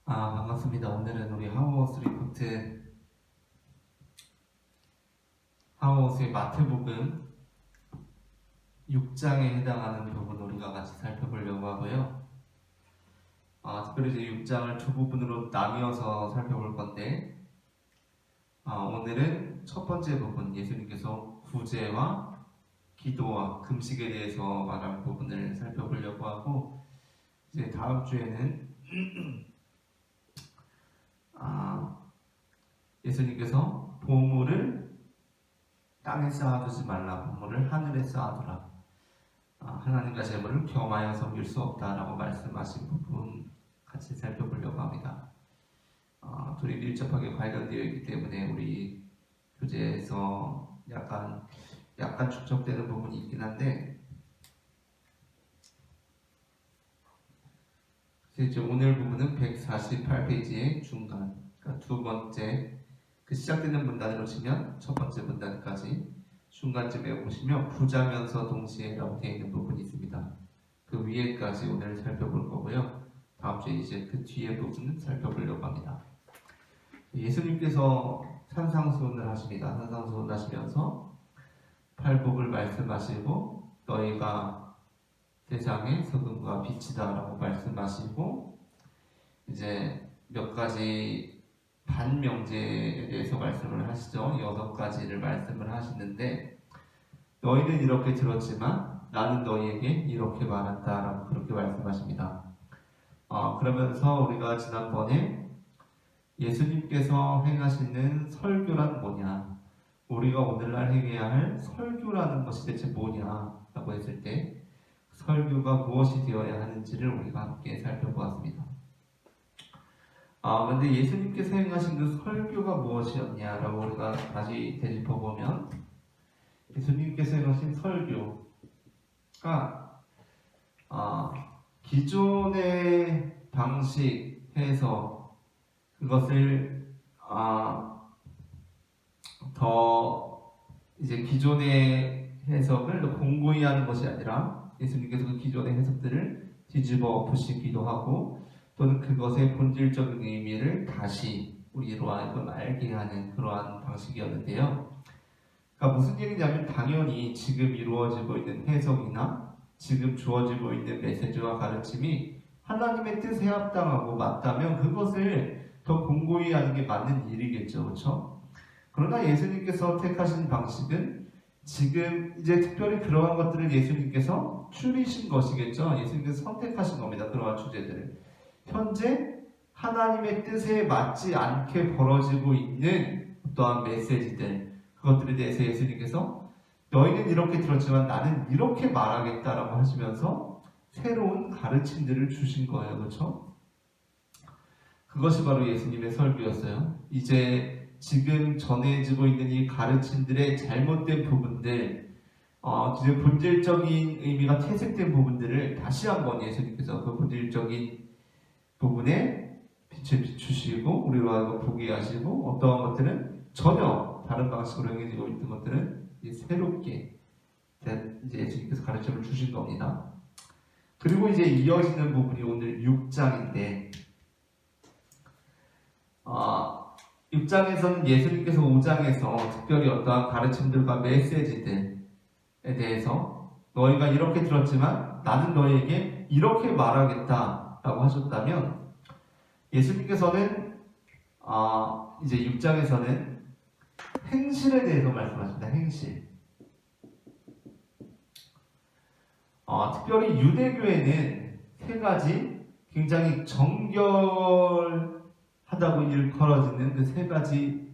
반갑습니다. 오늘은 우리 하우스 리포트 하우스의 마태복음 6장에 해당하는 부분 우리가 같이 살펴보려고 하고요. 특별히 이제 6장을 두 부분으로 나뉘어서 살펴볼 건데 오늘은 첫 번째 부분 예수님께서 구제와 기도와 금식에 대해서 말한 부분을 살펴보려고 하고, 이제 다음 주에는 예수님께서 보물을 땅에 쌓아두지 말라, 보물을 하늘에 쌓아두라, 하나님과 재물을 겸하여 섬길 수 없다라고 말씀하신 부분 같이 살펴보려고 합니다. 둘이 밀접하게 관련되어 있기 때문에 우리 교재에서 약간 축적되는 부분이 있긴 한데, 이제 오늘 부분은 148페이지의 중간, 그러니까 두 번째 시작되는 문단으로 치면 첫 번째 문단까지 중간쯤에 보시면 부자면서 동시에라고 되어 있는 부분이 있습니다. 그 위에까지 오늘 살펴볼 거고요. 다음 주에 이제 그 뒤에 부분은 살펴보려고 합니다. 예수님께서 산상수훈을 하십니다. 산상수훈 하시면서 팔복을 말씀하시고 너희가 세상의 소금과 빛이다라고 말씀하시고, 이제 몇 가지 반명제에 대해서 말씀을 하시죠. 6가지를 말씀을 하시는데, 너희는 이렇게 들었지만 나는 너희에게 이렇게 말한다라고 그렇게 말씀하십니다. 그러면서 우리가 지난번에 예수님께서 행하시는 설교란 뭐냐, 우리가 오늘날 행해야 할 설교라는 것이 대체 뭐냐라고 했을 때 설교가 무엇이 되어야 하는지를 우리가 함께 살펴보았습니다. 근데 예수님께서 행하신 그 설교가 무엇이었냐라고 우리가 다시 되짚어보면, 예수님께서 행하신 설교가 기존의 방식에서 그것을 더 이제 기존의 해석을 더 공고히 하는 것이 아니라 예수님께서 그 기존의 해석들을 뒤집어 엎으시기도 하고, 또는 그것의 본질적인 의미를 다시 우리로 하여금 알게 하는 그러한 방식이었는데요. 그러니까 무슨 얘기냐면, 당연히 지금 이루어지고 있는 해석이나 지금 주어지고 있는 메시지와 가르침이 하나님의 뜻에 합당하고 맞다면 그것을 더 공고히 하는 게 맞는 일이겠죠, 그렇죠? 그러나 예수님께서 택하신 방식은 지금 이제 특별히 그러한 것들을 예수님께서 추리신 것이겠죠. 예수님께서 선택하신 겁니다. 그러한 주제들을 현재 하나님의 뜻에 맞지 않게 벌어지고 있는 어떠한 메시지들, 그것들에 대해서 예수님께서 너희는 이렇게 들었지만 나는 이렇게 말하겠다라고 하시면서 새로운 가르침들을 주신 거예요. 그렇죠? 그것이 바로 예수님의 설교였어요. 이제 지금 전해지고 있는 이 가르침들의 잘못된 부분들, 이제 본질적인 의미가 퇴색된 부분들을 다시 한번 예수님께서 그 본질적인 부분에 빛을 비추시고 우리로 하여금 보게 하시고, 어떠한 것들은 전혀 다른 방식으로 행해지고 있는 것들은 이제 새롭게 이제 예수님께서 가르침을 주신 겁니다. 그리고 이제 이어지는 부분이 오늘 6장인데, 6장에서는 예수님께서 5장에서 특별히 어떠한 가르침들과 메시지들에 대해서 너희가 이렇게 들었지만 나는 너희에게 이렇게 말하겠다라고 하셨다면, 예수님께서는 이제 6장에서는 행실에 대해서 말씀하십니다. 행실. 특별히 유대교에는 세 가지 굉장히 정결하다고 일컬어지는 그 세 가지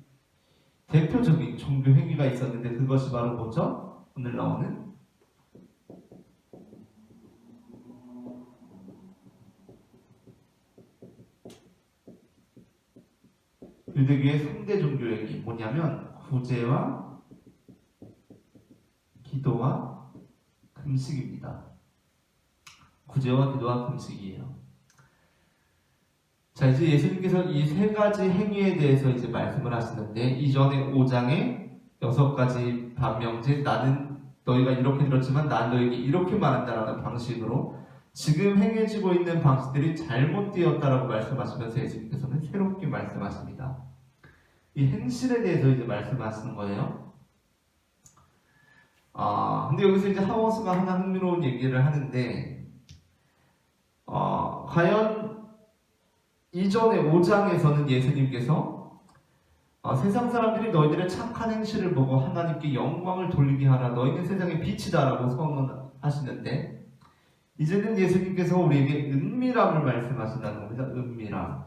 대표적인 종교 행위가 있었는데, 그것이 바로 뭐죠? 오늘 나오는 유대교의 3대 종교 행위, 뭐냐면 구제와 기도와 금식입니다. 구제와 기도와 금식이에요. 자, 이제 예수님께서 이 세 가지 행위에 대해서 이제 말씀을 하시는데, 이전에 5장에 6가지 반명제, 나는 너희가 이렇게 들었지만 난 너희에게 이렇게 말한다라는 방식으로 지금 행해지고 있는 방식들이 잘못되었다라고 말씀하시면서 예수님께서는 새롭게 말씀하십니다. 이 행실에 대해서 이제 말씀하시는 거예요. 근데 여기서 이제 하워스가 하나 흥미로운 얘기를 하는데, 과연 이전에 5장에서는 예수님께서 세상 사람들이 너희들의 착한 행실을 보고 하나님께 영광을 돌리게 하라. 너희는 세상의 빛이다라고 선언하시는데, 이제는 예수님께서 우리에게 은밀함을 말씀하신다는 겁니다. 은밀함.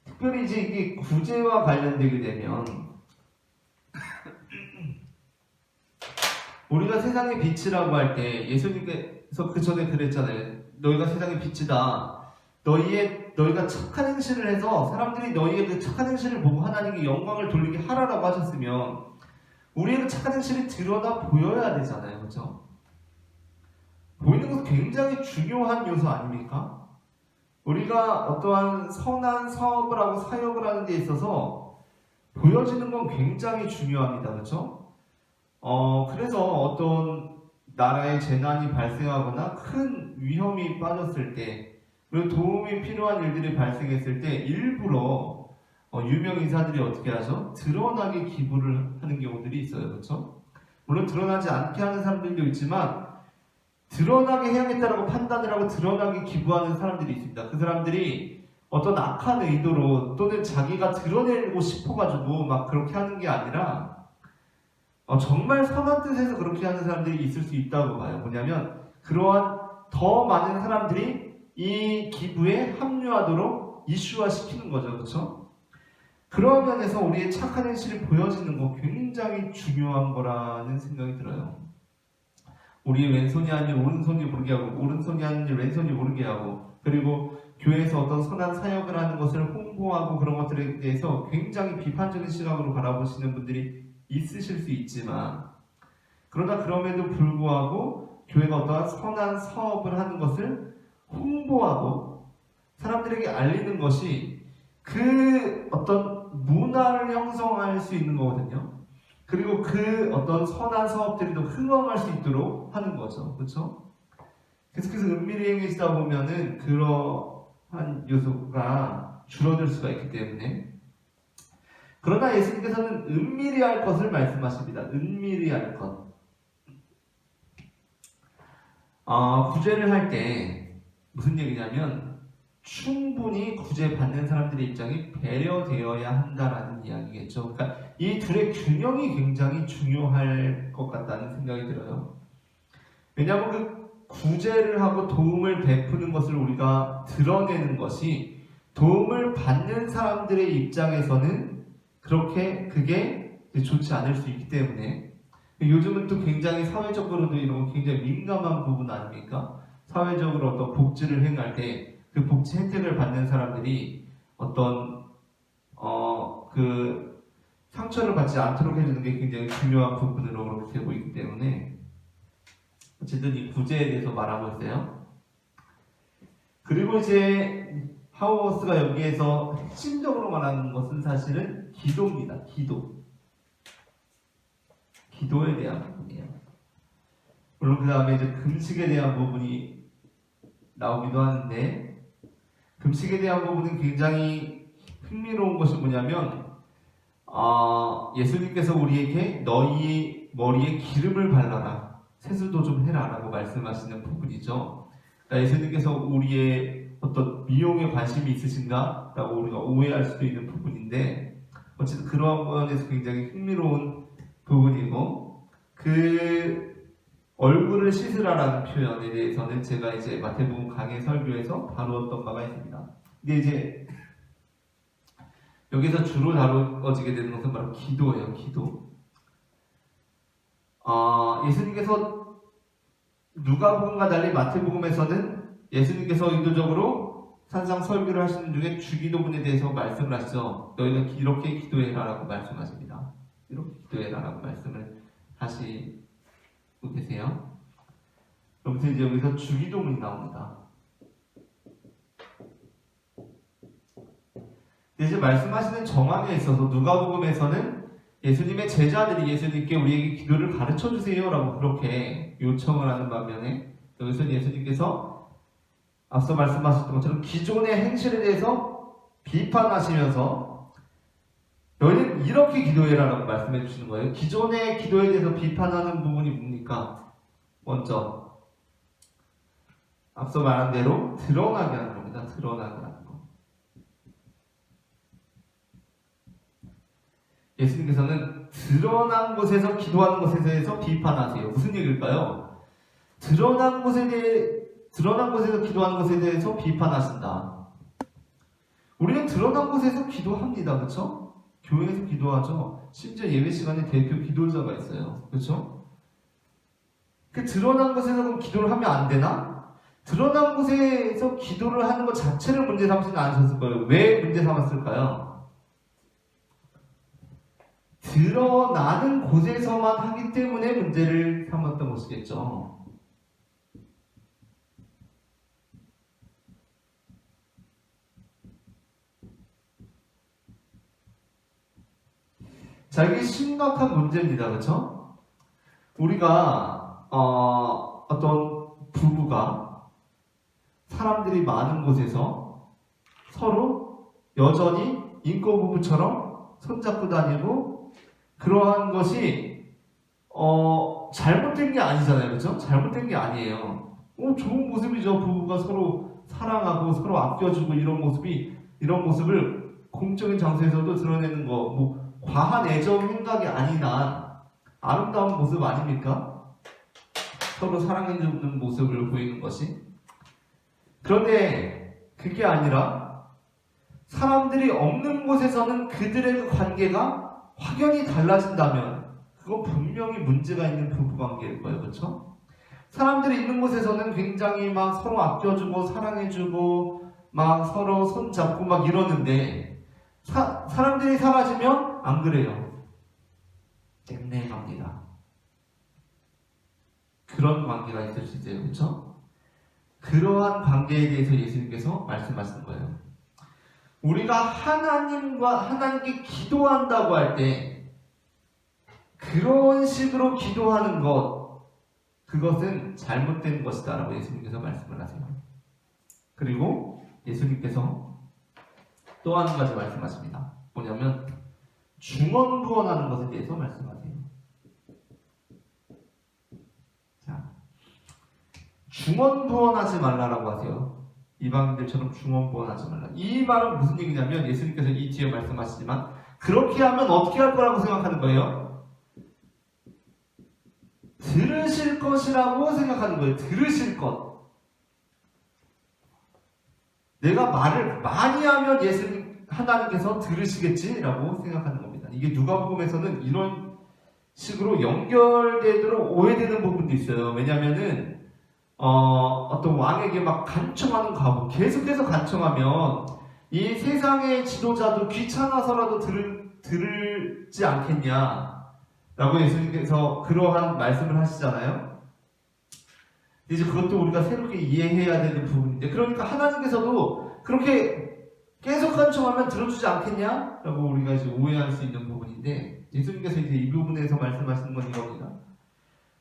특별히 이제 이게 구제와 관련되게 되면 우리가 세상의 빛이라고 할 때 예수님께서 그 전에 그랬잖아요. 너희가 세상의 빛이다. 너희가 착한 행실을 해서 사람들이 너희의 그 착한 행실을 보고 하나님께 영광을 돌리게 하라라고 하셨으면 우리의 그 착한 행실이 드러나 보여야 되잖아요. 그렇죠? 보이는 것은 굉장히 중요한 요소 아닙니까? 우리가 어떠한 선한 사업을 하고 사역을 하는 데 있어서 보여지는 건 굉장히 중요합니다. 그렇죠? 그래서 어떤 나라에 재난이 발생하거나 큰 위험이 빠졌을 때, 그리고 도움이 필요한 일들이 발생했을 때 일부러 유명 인사들이 어떻게 하죠? 드러나게 기부를 하는 경우들이 있어요. 그렇죠? 물론 드러나지 않게 하는 사람들도 있지만 드러나게 해야겠다라고 판단을 하고 드러나게 기부하는 사람들이 있습니다. 그 사람들이 어떤 악한 의도로 또는 자기가 드러내고 싶어가지고 막 그렇게 하는 게 아니라 정말 선한 뜻에서 그렇게 하는 사람들이 있을 수 있다고 봐요. 뭐냐면 그러한 더 많은 사람들이 이 기부에 합류하도록 이슈화시키는 거죠. 그렇죠? 그러한 면에서 우리의 착한 행실이 보여지는 거 굉장히 중요한 거라는 생각이 들어요. 우리의 왼손이 아닌 오른손이 모르게 하고 오른손이 아닌 왼손이 모르게 하고, 그리고 교회에서 어떤 선한 사역을 하는 것을 홍보하고 그런 것들에 대해서 굉장히 비판적인 시각으로 바라보시는 분들이 있으실 수 있지만, 그러나 그럼에도 불구하고 교회가 어떠한 선한 사업을 하는 것을 홍보하고 사람들에게 알리는 것이 그 어떤 문화를 형성할 수 있는 거거든요. 그리고 그 어떤 선한 사업들이 더 흥왕할 수 있도록 하는 거죠. 그렇죠? 계속해서 은밀히 행해지다 보면은 그러한 요소가 줄어들 수가 있기 때문에, 그러나 예수님께서는 은밀히 할 것을 말씀하십니다. 은밀히 할 것. 구제를 할 때 무슨 얘기냐면 충분히 구제받는 사람들의 입장이 배려되어야 한다라는 이야기겠죠. 그러니까 이 둘의 균형이 굉장히 중요할 것 같다는 생각이 들어요. 왜냐하면 그 구제를 하고 도움을 베푸는 것을 우리가 드러내는 것이 도움을 받는 사람들의 입장에서는 그게 좋지 않을 수 있기 때문에, 요즘은 또 굉장히 사회적으로도 이런 거 굉장히 민감한 부분 아닙니까? 사회적으로 어떤 복지를 행할 때 그 복지 혜택을 받는 사람들이 어떤 그 상처를 받지 않도록 해주는 게 굉장히 중요한 부분으로 그렇게 되고 있기 때문에 어쨌든 이 구제에 대해서 말하고 있어요. 그리고 이제 하우어스가 여기에서 핵심적으로 말하는 것은 사실은 기도입니다. 기도에 대한 부분이에요. 물론 그 다음에 이제 금식에 대한 부분이 나오기도 하는데, 금식에 대한 부분은 굉장히 흥미로운 것이 뭐냐면 예수님께서 우리에게 너희 머리에 기름을 발라라, 세수도 좀 해라 라고 말씀하시는 부분이죠. 그러니까 예수님께서 우리의 어떤 미용에 관심이 있으신가? 라고 우리가 오해할 수도 있는 부분인데, 어쨌든 그러한 부분에서 굉장히 흥미로운 부분이고, 그 얼굴을 씻으라라는 표현에 대해서는 제가 이제 마태복음 강해 설교에서 다루었던 바가 있습니다. 근데 이제 여기서 주로 다루어지게 되는 것은 바로 기도예요. 기도. 예수님께서 누가복음과 달리 마태복음에서는 예수님께서 의도적으로 산상 설교를 하시는 중에 주기도문에 대해서 말씀을 하시죠. 너희가 이렇게 기도해라라고 말씀하십니다. 이렇게 기도해라라고 말씀을 하시고 계세요. 그러면서 이제 여기서 주기도문이 나옵니다. 이제 말씀하시는 정황에 있어서 누가복음에서는 예수님의 제자들이 예수님께 우리에게 기도를 가르쳐 주세요라고 그렇게 요청을 하는 반면에 여기서 예수님께서 앞서 말씀하셨던 것처럼 기존의 행실에 대해서 비판하시면서 너희는 이렇게 기도해라라고 말씀해 주시는 거예요. 기존의 기도에 대해서 비판하는 부분이 뭡니까? 먼저 앞서 말한 대로 드러나게 하는 겁니다. 드러나게 하는 거. 예수님께서는 드러난 곳에서 기도하는 것에 대해서 비판하세요. 무슨 얘기일까요? 드러난 곳에서 기도하는 것에 대해서 비판하신다. 우리는 드러난 곳에서 기도합니다. 그렇죠? 교회에서 기도하죠. 심지어 예배 시간에 대표 기도자가 있어요. 그렇죠? 그 드러난 곳에서 그럼 기도를 하면 안 되나? 드러난 곳에서 기도를 하는 것 자체를 문제 삼지는 않으셨을 거예요. 왜 문제 삼았을까요? 드러나는 곳에서만 하기 때문에 문제를 삼았던 것이겠죠. 자, 이게 심각한 문제입니다. 그렇죠? 우리가 어떤 부부가 사람들이 많은 곳에서 서로 여전히 인권 부부처럼 손잡고 다니고 그러한 것이 잘못된 게 아니잖아요. 그렇죠? 잘못된 게 아니에요. 좋은 모습이죠. 부부가 서로 사랑하고 서로 아껴주고 이런 모습을 공적인 장소에서도 드러내는 거 과한 애정 행각이 아니나 아름다운 모습 아닙니까? 서로 사랑해주는 모습을 보이는 것이. 그런데 그게 아니라 사람들이 없는 곳에서는 그들의 그 관계가 확연히 달라진다면 그건 분명히 문제가 있는 부부관계일 거예요. 그렇죠? 사람들이 있는 곳에서는 굉장히 막 서로 아껴주고 사랑해주고 막 서로 손잡고 막 이러는데 사람들이 사라지면 안 그래요. 땡땡합니다. 그런 관계가 있을 수 있어요. 그렇죠? 그러한 관계에 대해서 예수님께서 말씀하시는 거예요. 우리가 하나님께 기도한다고 할 때 그런 식으로 기도하는 그것은 잘못된 것이다 라고 예수님께서 말씀을 하세요. 그리고 예수님께서 또 한 가지 말씀하십니다. 뭐냐면 중언부언하는 것에 대해서 말씀하세요. 자, 중언부언하지 말라라고 하세요. 이방인들처럼 중언부언하지 말라. 이 말은 무슨 얘기냐면 예수님께서 이 뒤에 말씀하시지만 그렇게 하면 어떻게 할 거라고 생각하는 거예요? 들으실 것이라고 생각하는 거예요. 들으실 것. 내가 말을 많이 하면 하나님께서 들으시겠지라고 생각하는 겁니다. 이게 누가복음에서는 이런 식으로 연결되도록 오해되는 부분도 있어요. 왜냐하면은 어떤 왕에게 막 간청하는 과부 계속해서 간청하면 이 세상의 지도자도 귀찮아서라도 들을지 않겠냐라고 예수님께서 그러한 말씀을 하시잖아요. 이제 그것도 우리가 새롭게 이해해야 되는 부분인데, 그러니까 하나님께서도 그렇게 계속 간청하면 들어주지 않겠냐라고 우리가 이제 오해할 수 있는 부분인데, 예수님께서 이제 이 부분에서 말씀하시는 건 이겁니다.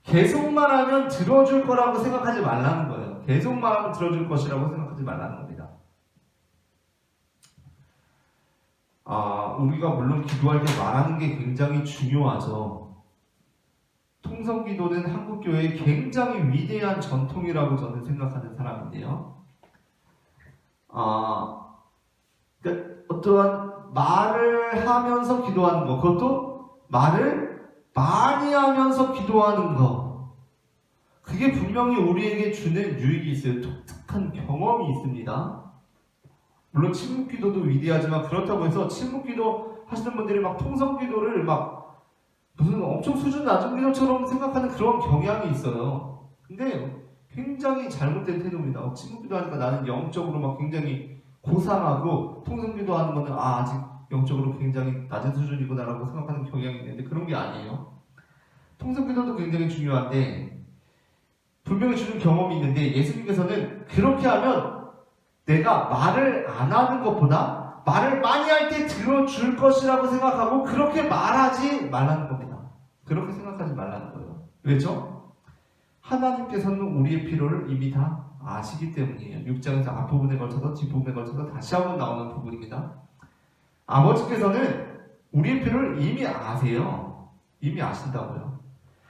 계속 말하면 들어줄 거라고 생각하지 말라는 거예요. 계속 말하면 들어줄 것이라고 생각하지 말라는 겁니다. 우리가 물론 기도할 때 말하는 게 굉장히 중요하죠. 통성기도는 한국교회의 굉장히 위대한 전통이라고 저는 생각하는 사람인데요. 그러니까 어떠한 말을 하면서 기도하는 것, 그것도 말을 많이 하면서 기도하는 것, 그게 분명히 우리에게 주는 유익이 있어요. 독특한 경험이 있습니다. 물론 침묵기도도 위대하지만 그렇다고 해서 침묵기도 하시는 분들이 막 통성기도를 막 무슨 엄청 수준 낮은 기도처럼 생각하는 그런 경향이 있어요. 근데 굉장히 잘못된 태도입니다. 침묵기도 하니까 나는 영적으로 막 굉장히 고상하고 통성기도 하는 거는 아직 영적으로 굉장히 낮은 수준이구나라고 생각하는 경향이 있는데 그런 게 아니에요. 통성기도도 굉장히 중요한데 분명히 주는 경험이 있는데 예수님께서는 그렇게 하면 내가 말을 안 하는 것보다 우리가 말을 많이 할 때 들어줄 것이라고 생각하고 그렇게 말하지 말라는 겁니다. 그렇게 생각하지 말라는 거예요. 왜죠? 하나님께서는 우리의 필요를 이미 다 아시기 때문이에요. 6장에서 앞부분에 걸쳐서 뒷부분에 걸쳐서 다시 한번 나오는 부분입니다. 아버지께서는 우리의 필요를 이미 아세요. 이미 아신다고요.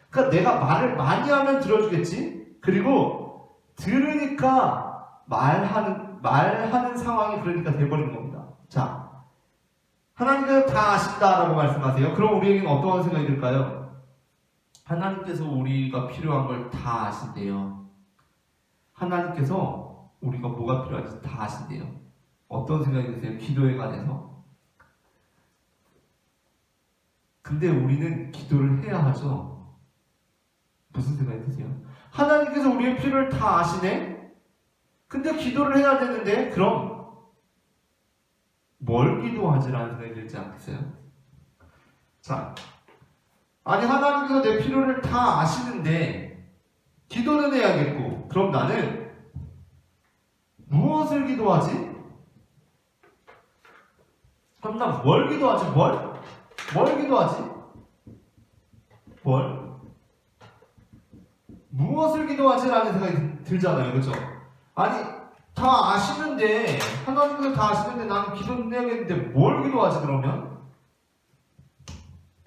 그러니까 내가 말을 많이 하면 들어주겠지? 그리고 들으니까 말하는 상황이 그러니까 돼버린 겁니다. 자, 하나님께서 다 아신다라고 말씀하세요. 그럼 우리에게는 어떤 생각이 들까요? 하나님께서 우리가 필요한 걸 다 아신대요. 하나님께서 우리가 뭐가 필요한지 다 아신대요. 어떤 생각이 드세요? 기도에 관해서. 근데 우리는 기도를 해야 하죠. 무슨 생각이 드세요? 하나님께서 우리의 필요를 다 아시네? 근데 기도를 해야 되는데 그럼 뭘 기도하지라는 생각이 들지 않겠어요? 자, 아니 하나님께서 내 필요를 다 아시는데 기도는 해야겠고 그럼 나는 무엇을 기도하지? 그럼 난 뭘 기도하지? 뭘 기도하지? 무엇을 기도하지라는 생각이 들잖아요. 그렇죠? 아니 다 아시는데 하나님께서 다 아시는데 나는 기도는 해야겠는데 뭘 기도하지 그러면?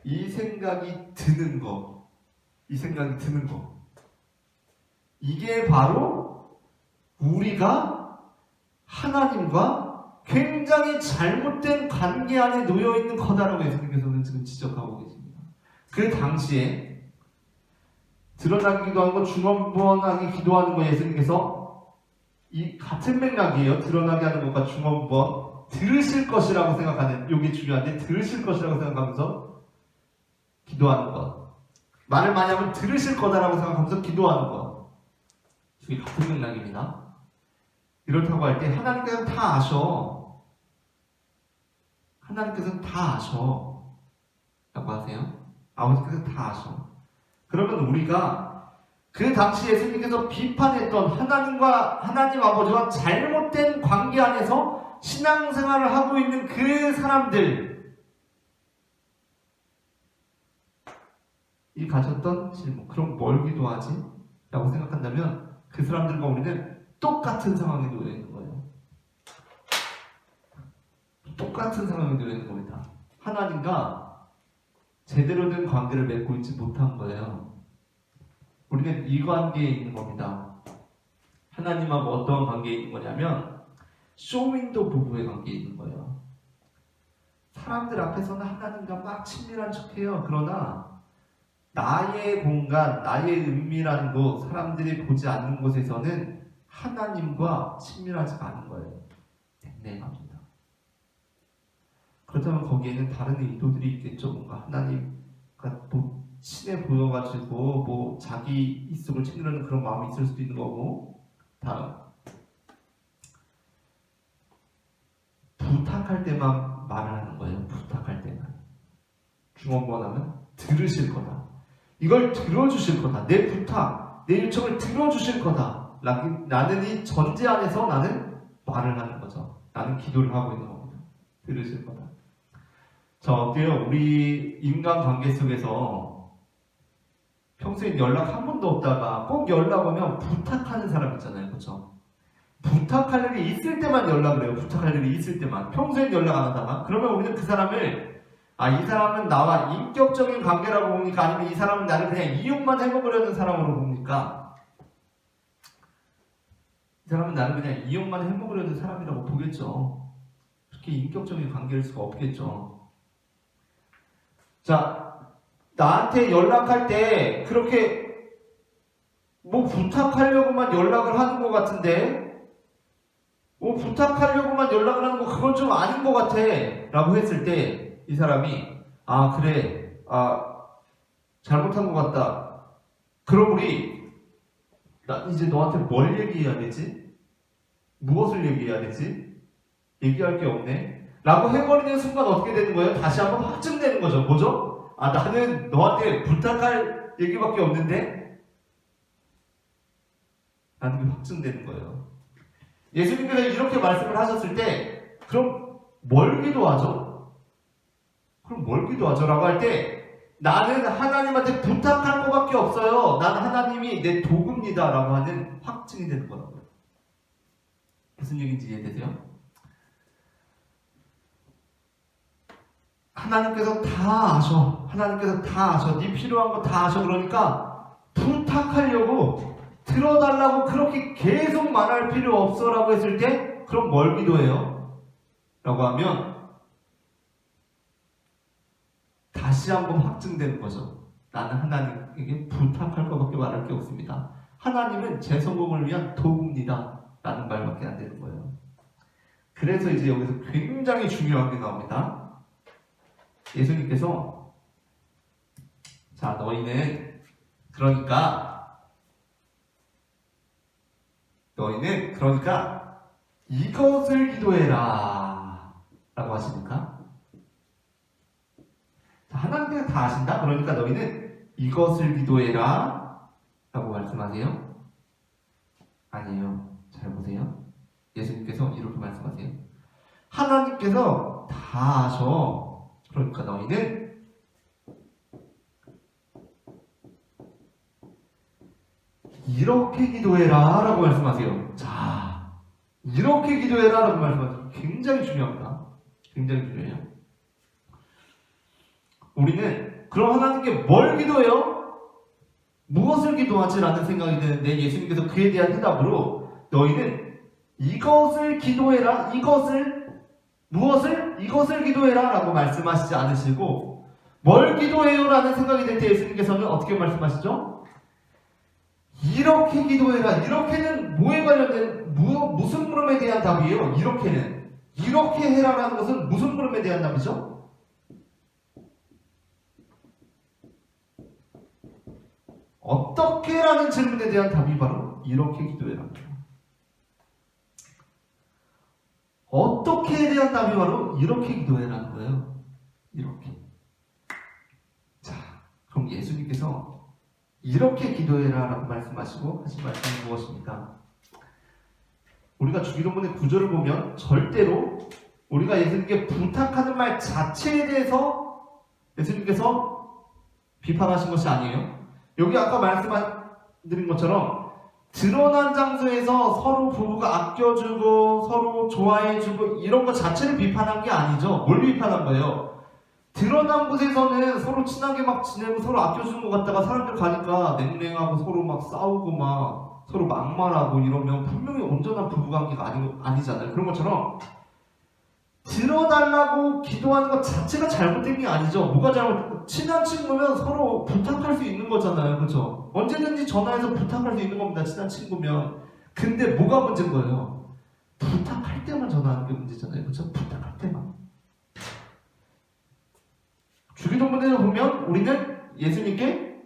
이 생각이 드는 거 이게 바로 우리가 하나님과 굉장히 잘못된 관계 안에 놓여있는 거다라고 예수님께서는 지금 지적하고 계십니다. 그 당시에 드러나기 기도하는 거, 중언부언하기 기도하는 거 예수님께서 이 같은 맥락이에요. 드러나게 하는 것과 중언부언 들으실 것이라고 생각하는, 이게 중요한데 들으실 것이라고 생각하면서 기도하는 것, 말을 많이 하면 들으실 거다라고 생각하면서 기도하는 것, 이게 같은 맥락입니다. 이렇다고 할 때 하나님께서는 다 아셔. 하나님께서는 다 아셔 라고 하세요. 아버지께서 다 아셔. 그러면 우리가 그 당시 예수님께서 비판했던 하나님 아버지와 잘못된 관계 안에서 신앙생활을 하고 있는 그 사람들, 이 가졌던 질문, 그럼 뭘 기도하지? 라고 생각한다면 그 사람들과 우리는 똑같은 상황에 놓여 있는 거예요. 똑같은 상황에 놓여 있는 겁니다. 하나님과 제대로 된 관계를 맺고 있지 못한 거예요. 우리는 이 관계에 있는 겁니다. 하나님하고 어떤 관계에 있는 거냐면 쇼윈도 부부의 관계에 있는 거예요. 사람들 앞에서는 하나님과 막 친밀한 척해요. 그러나 나의 공간, 나의 은밀한 곳, 사람들이 보지 않는 곳에서는 하나님과 친밀하지가 않은 거예요. 냉랭합니다. 그렇다면 거기에는 다른 의도들이 있겠죠. 뭔가 하나님과 뭐 친해 보여가지고 뭐 자기 입속을 챙기려는 그런 마음이 있을 수도 있는 거고. 다음, 부탁할 때만 말을 하는 거예요. 부탁할 때만. 중언부언하면 들으실 거다. 이걸 들어주실 거다. 내 부탁, 내 요청을 들어주실 거다. 나는 이 전제 안에서 나는 말을 하는 거죠. 나는 기도를 하고 있는 겁니다. 들으실 거다. 자, 어때요? 우리 인간관계 속에서 평소에 연락 한 번도 없다가 꼭 연락 오면 부탁하는 사람 있잖아요. 그렇죠? 부탁할 일이 있을 때만 연락을 해요. 부탁할 일이 있을 때만. 평소엔 연락 안 하다가. 그러면 우리는 그 사람을 이 사람은 나와 인격적인 관계라고 봅니까? 아니면 이 사람은 나를 그냥 이용만 해먹으려는 사람으로 봅니까? 이 사람은 나를 그냥 이용만 해먹으려는 사람이라고 보겠죠. 그렇게 인격적인 관계일 수가 없겠죠. 자, 나한테 연락할 때 그렇게 뭐 부탁하려고만 연락을 하는 것 같은데, 뭐 부탁하려고만 연락을 하는 거 그건 좀 아닌 것 같아 라고 했을 때 이 사람이 그래, 잘못한 것 같다. 그럼 우리 이제 너한테 뭘 얘기해야 되지? 무엇을 얘기해야 되지? 얘기할 게 없네 라고 해버리는 순간 어떻게 되는 거예요? 다시 한번 확증되는 거죠. 뭐죠? 나는 너한테 부탁할 얘기밖에 없는데? 라는 게 확증되는 거예요. 예수님께서 이렇게 말씀을 하셨을 때 그럼 뭘 기도하죠? 그럼 뭘 기도하죠? 라고 할 때 나는 하나님한테 부탁할 것밖에 없어요. 나는 하나님이 내 도구입니다. 라고 하는 확증이 되는 거라고요. 무슨 얘기인지 이해되세요? 하나님께서 다 아셔. 하나님께서 다 아셔. 네 필요한 거 다 아셔. 그러니까 부탁하려고 들어달라고 그렇게 계속 말할 필요 없어 라고 했을 때 그럼 뭘 기도해요? 라고 하면 다시 한번 확증되는 거죠. 나는 하나님에게 부탁할 것밖에 말할 게 없습니다. 하나님은 제 성공을 위한 도구입니다. 라는 말밖에 안 되는 거예요. 그래서 이제 여기서 굉장히 중요한 게 나옵니다. 예수님께서 자 너희는 이것을 기도해라 라고 하십니까? 자, 하나님께서 다 아신다? 그러니까 너희는 이것을 기도해라 라고 말씀하세요? 아니에요. 잘 보세요. 예수님께서 이렇게 말씀하세요. 하나님께서 다 아셔. 그러니까 너희는 이렇게 기도해라 라고 말씀하세요. 자, 이렇게 기도해라 라고 말씀하세요. 굉장히 중요합니다. 굉장히 중요해요. 우리는 그럼 하나님께 뭘 기도해요? 무엇을 기도하지? 라는 생각이 드는데 예수님께서 그에 대한 해답으로 너희는 이것을 기도해라. 이것을 기도해라 라고 말씀하시지 않으시고 뭘 기도해요? 라는 생각이 들 때 예수님께서는 어떻게 말씀하시죠? 이렇게 기도해라. 이렇게는 뭐에 관련된 무슨 물음에 대한 답이에요? 이렇게 해라라는 것은 무슨 물음에 대한 답이죠? 어떻게? 라는 질문에 대한 답이 바로 이렇게 기도해라. 어떻게에 대한 답이 바로 이렇게 기도해라는 거예요. 이렇게. 자, 그럼 예수님께서 이렇게 기도해라 라고 말씀하시고 하신 말씀이 무엇입니까? 우리가 주기도문의 구절을 보면 절대로 우리가 예수님께 부탁하는 말 자체에 대해서 예수님께서 비판하신 것이 아니에요. 여기 아까 말씀드린 것처럼 드러난 장소에서 서로 부부가 아껴주고 서로 좋아해주고 이런 것 자체를 비판한 게 아니죠. 뭘 비판한 거예요? 드러난 곳에서는 서로 친하게 막 지내고 서로 아껴주는 것 같다가 사람들 가니까 냉랭하고 서로 막 싸우고 막 서로 막말하고 이러면 분명히 온전한 부부관계가 아니잖아요. 그런 것처럼 들어달라고 기도하는 것 자체가 잘못된 게 아니죠. 뭐가 잘못? 친한 친구면 서로 부탁할 수 있는 거잖아요. 그렇죠? 언제든지 전화해서 부탁할 수 있는 겁니다. 친한 친구면. 근데 뭐가 문제인 거예요? 부탁할 때만 전화하는 게 문제잖아요. 그렇죠? 부탁할 때만. 주기도문에 보면 우리는 예수님께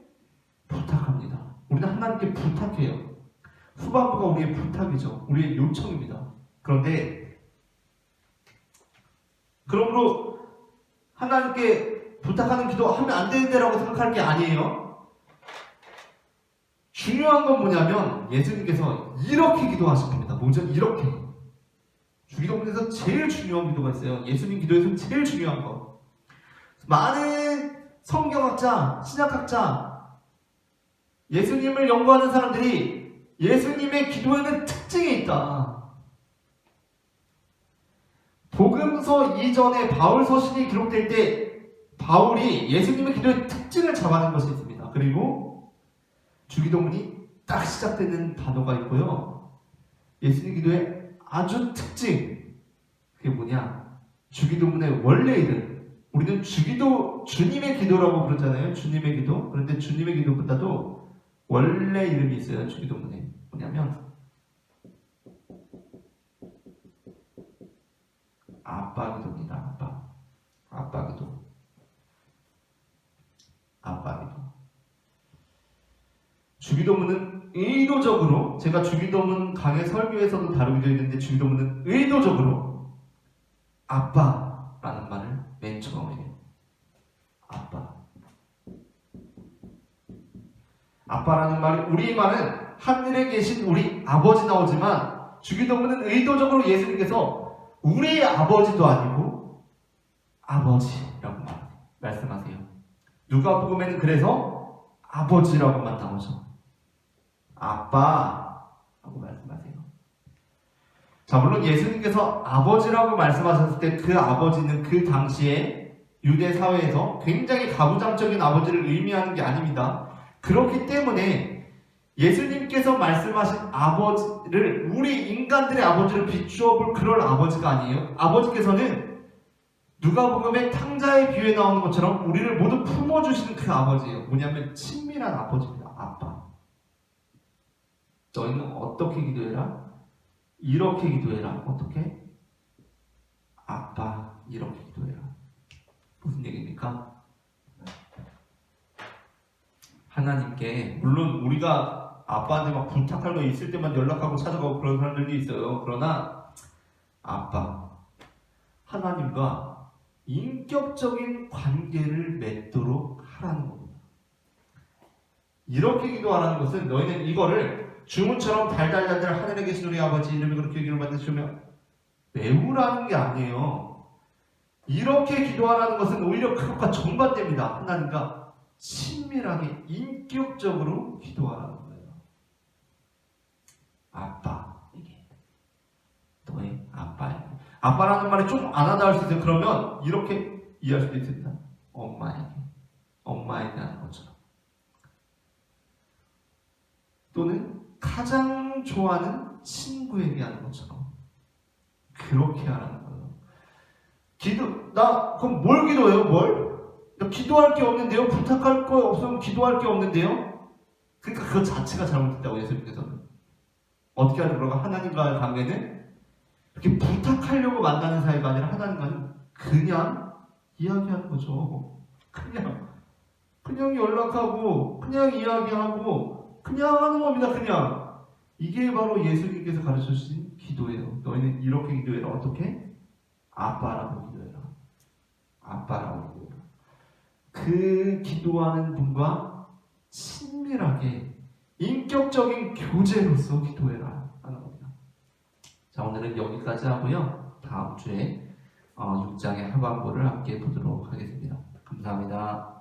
부탁합니다. 우리는 하나님께 부탁해요. 후반부가 우리의 부탁이죠. 우리의 요청입니다. 그러므로 하나님께 부탁하는 기도하면 안 되는데라고 생각할 게 아니에요. 중요한 건 뭐냐면 예수님께서 이렇게 기도하신 겁니다. 뭐죠? 이렇게. 주기도문에서 제일 중요한 기도가 있어요. 예수님 기도에서 제일 중요한 거. 많은 성경학자, 신약학자, 예수님을 연구하는 사람들이 예수님의 기도에는 특징이 있다. 복음서 이전에 바울 서신이 기록될 때 바울이 예수님의 기도의 특징을 잡아낸 것이 있습니다. 그리고 주기도문이 딱 시작되는 단어가 있고요. 예수님 기도의 아주 특징, 그게 뭐냐? 주기도문의 원래 이름. 우리는 주님의 기도라고 부르잖아요. 주님의 기도. 그런데 주님의 기도보다도 원래 이름이 있어요. 주기도문에. 뭐냐면 아빠 기도입니다. 아빠 기도. 주기도문은 의도적으로, 제가 주기도문 강의 설교에서도 다루게 되어 있는데 주기도문은 의도적으로 아빠라는 말을 맨 처음에 해요. 아빠라는 말이, 우리말은 하늘에 계신 우리 아버지 나오지만 주기도문은 의도적으로 예수님께서 우리의 아버지도 아니고 아버지라고 말씀하세요. 누가복음에는 그래서 아버지라고만 나오죠. 아빠라고 말씀하세요. 자, 물론 예수님께서 아버지라고 말씀하셨을 때 그 아버지는 그 당시에 유대 사회에서 굉장히 가부장적인 아버지를 의미하는 게 아닙니다. 그렇기 때문에 예수님께서 말씀하신 아버지를 우리 인간들의 아버지를 비추어 볼 그럴 아버지가 아니에요. 아버지께서는 누가복음의 탕자의 비유에 나오는 것처럼 우리를 모두 품어주시는 그 아버지예요. 뭐냐면 친밀한 아버지입니다. 아빠. 너희는 어떻게 기도해라? 이렇게 기도해라. 어떻게? 아빠 이렇게 기도해라. 무슨 얘기입니까? 하나님께 물론 우리가 아빠한테 막 부탁할 거 있을 때만 연락하고 찾아가고 그런 사람들도 있어요. 그러나 아빠 하나님과 인격적인 관계를 맺도록 하라는 겁니다. 이렇게 기도하라는 것은 너희는 이거를 주문처럼 달달달달 하늘에 계신 우리 아버지 이름이 그렇게 기도를 받으시면 외우라는 게 아니에요. 이렇게 기도하라는 것은 오히려 그것과 정반대입니다. 하나님과 친밀하게 인격적으로 기도하라는 거예요. 아빠 이게 너의 아빠예요. 아빠라는 말이 좀 안 와닿을 수 있어요. 그러면 이렇게 이해할 수도 있습니다. 엄마에게 하는 것처럼. 또는 가장 좋아하는 친구에게 하는 것처럼 그렇게 하라는 거예요. 그럼 뭘 기도해요? 나 기도할 게 없는데요? 부탁할 거 없으면 기도할 게 없는데요? 그러니까 그것 자체가 잘못됐다고 예수님께서는. 어떻게 하는 거가 하나님과의 관계는 이렇게 부탁하려고 만나는 사이가 아니라 하나님과는 그냥 이야기하는 거죠. 그냥 연락하고 그냥 이야기하고 그냥 하는 겁니다. 그냥 이게 바로 예수님께서 가르쳐 주신 기도예요. 너희는 이렇게 기도해라. 어떻게? 아빠라고 기도해라. 아빠라고 기도해라. 그 기도하는 분과 친밀하게 인격적인 교제로서 기도해라 하는 겁니다. 자, 오늘은 여기까지 하고요. 다음 주에 6장의 하반부를 함께 보도록 하겠습니다. 감사합니다.